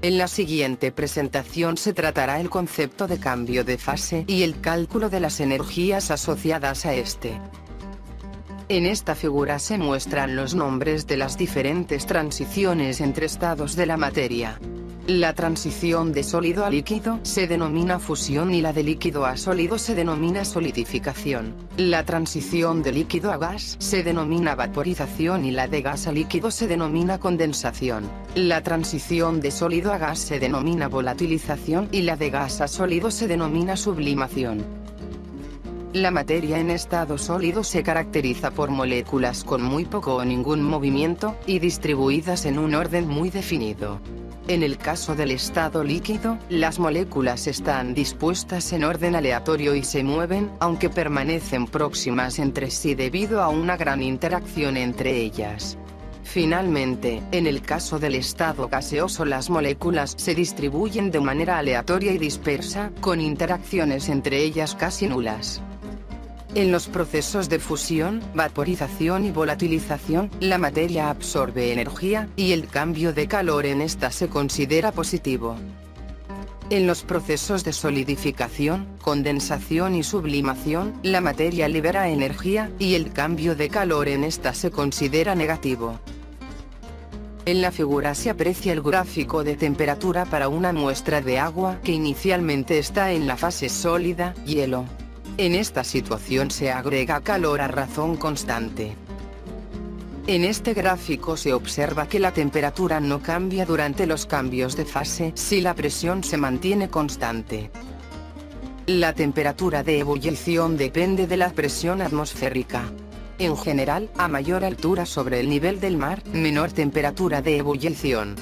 En la siguiente presentación se tratará el concepto de cambio de fase y el cálculo de las energías asociadas a este. En esta figura se muestran los nombres de las diferentes transiciones entre estados de la materia. La transición de sólido a líquido se denomina fusión y la de líquido a sólido se denomina solidificación. La transición de líquido a gas se denomina vaporización y la de gas a líquido se denomina condensación. La transición de sólido a gas se denomina volatilización y la de gas a sólido se denomina sublimación. La materia en estado sólido se caracteriza por moléculas con muy poco o ningún movimiento, y distribuidas en un orden muy definido. En el caso del estado líquido, las moléculas están dispuestas en orden aleatorio y se mueven, aunque permanecen próximas entre sí debido a una gran interacción entre ellas. Finalmente, en el caso del estado gaseoso las moléculas se distribuyen de manera aleatoria y dispersa, con interacciones entre ellas casi nulas. En los procesos de fusión, vaporización y volatilización, la materia absorbe energía, y el cambio de calor en esta se considera positivo. En los procesos de solidificación, condensación y sublimación, la materia libera energía, y el cambio de calor en esta se considera negativo. En la figura se aprecia el gráfico de temperatura para una muestra de agua que inicialmente está en la fase sólida, hielo. En esta situación se agrega calor a razón constante. En este gráfico se observa que la temperatura no cambia durante los cambios de fase si la presión se mantiene constante. La temperatura de ebullición depende de la presión atmosférica. En general, a mayor altura sobre el nivel del mar, menor temperatura de ebullición.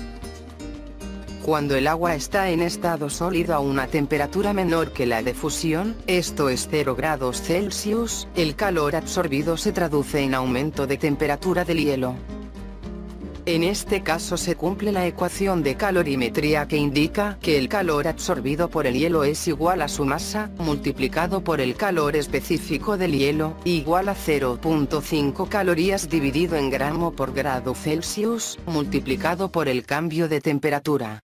Cuando el agua está en estado sólido a una temperatura menor que la de fusión, esto es 0 grados Celsius, el calor absorbido se traduce en aumento de temperatura del hielo. En este caso se cumple la ecuación de calorimetría que indica que el calor absorbido por el hielo es igual a su masa, multiplicado por el calor específico del hielo, igual a 0.5 calorías dividido en gramo por grado Celsius, multiplicado por el cambio de temperatura.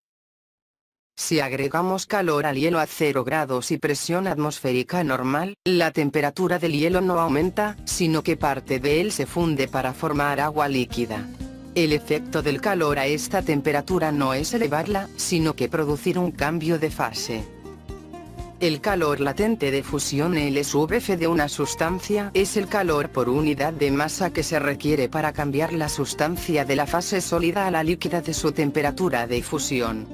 Si agregamos calor al hielo a 0 grados y presión atmosférica normal, la temperatura del hielo no aumenta, sino que parte de él se funde para formar agua líquida. El efecto del calor a esta temperatura no es elevarla, sino que producir un cambio de fase. El calor latente de fusión L/F de una sustancia es el calor por unidad de masa que se requiere para cambiar la sustancia de la fase sólida a la líquida de su temperatura de fusión.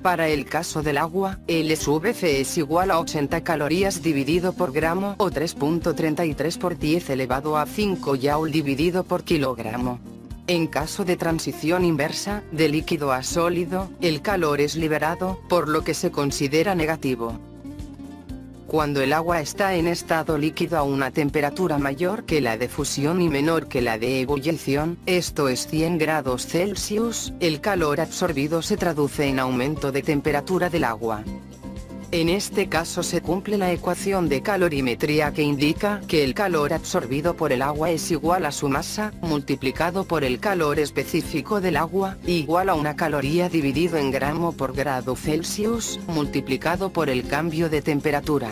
Para el caso del agua, L/F es igual a 80 calorías dividido por gramo o 3.33 por 10 elevado a 5 Joule dividido por kilogramo. En caso de transición inversa, de líquido a sólido, el calor es liberado, por lo que se considera negativo. Cuando el agua está en estado líquido a una temperatura mayor que la de fusión y menor que la de ebullición, esto es 100 grados Celsius, el calor absorbido se traduce en aumento de temperatura del agua. En este caso se cumple la ecuación de calorimetría que indica que el calor absorbido por el agua es igual a su masa, multiplicado por el calor específico del agua, igual a 1 caloría dividido en gramo por grado Celsius, multiplicado por el cambio de temperatura.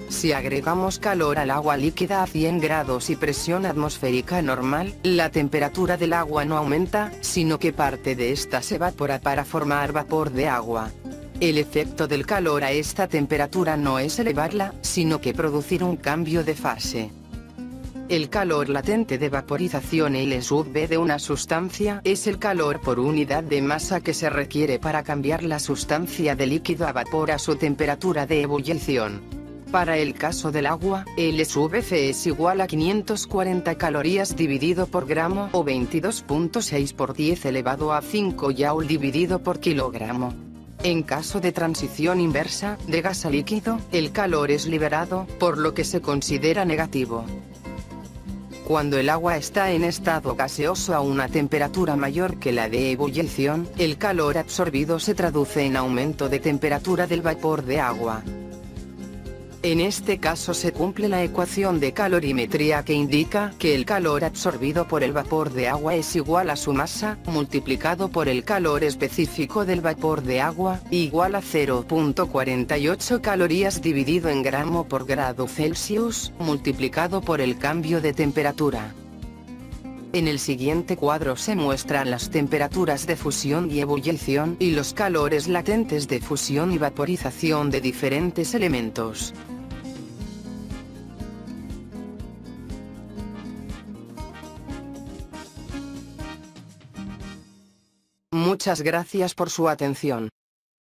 Si agregamos calor al agua líquida a 100 grados y presión atmosférica normal, la temperatura del agua no aumenta, sino que parte de esta se evapora para formar vapor de agua. El efecto del calor a esta temperatura no es elevarla, sino que producir un cambio de fase. El calor latente de vaporización L/V de una sustancia es el calor por unidad de masa que se requiere para cambiar la sustancia de líquido a vapor a su temperatura de ebullición. Para el caso del agua, L/F es igual a 540 calorías dividido por gramo o 22.6 por 10 elevado a 5 Joule dividido por kilogramo. En caso de transición inversa, de gas a líquido, el calor es liberado, por lo que se considera negativo. Cuando el agua está en estado gaseoso a una temperatura mayor que la de ebullición, el calor absorbido se traduce en aumento de temperatura del vapor de agua. En este caso se cumple la ecuación de calorimetría que indica que el calor absorbido por el vapor de agua es igual a su masa, multiplicado por el calor específico del vapor de agua, igual a 0.48 calorías dividido en gramo por grado Celsius, multiplicado por el cambio de temperatura. En el siguiente cuadro se muestran las temperaturas de fusión y ebullición y los calores latentes de fusión y vaporización de diferentes elementos. Muchas gracias por su atención.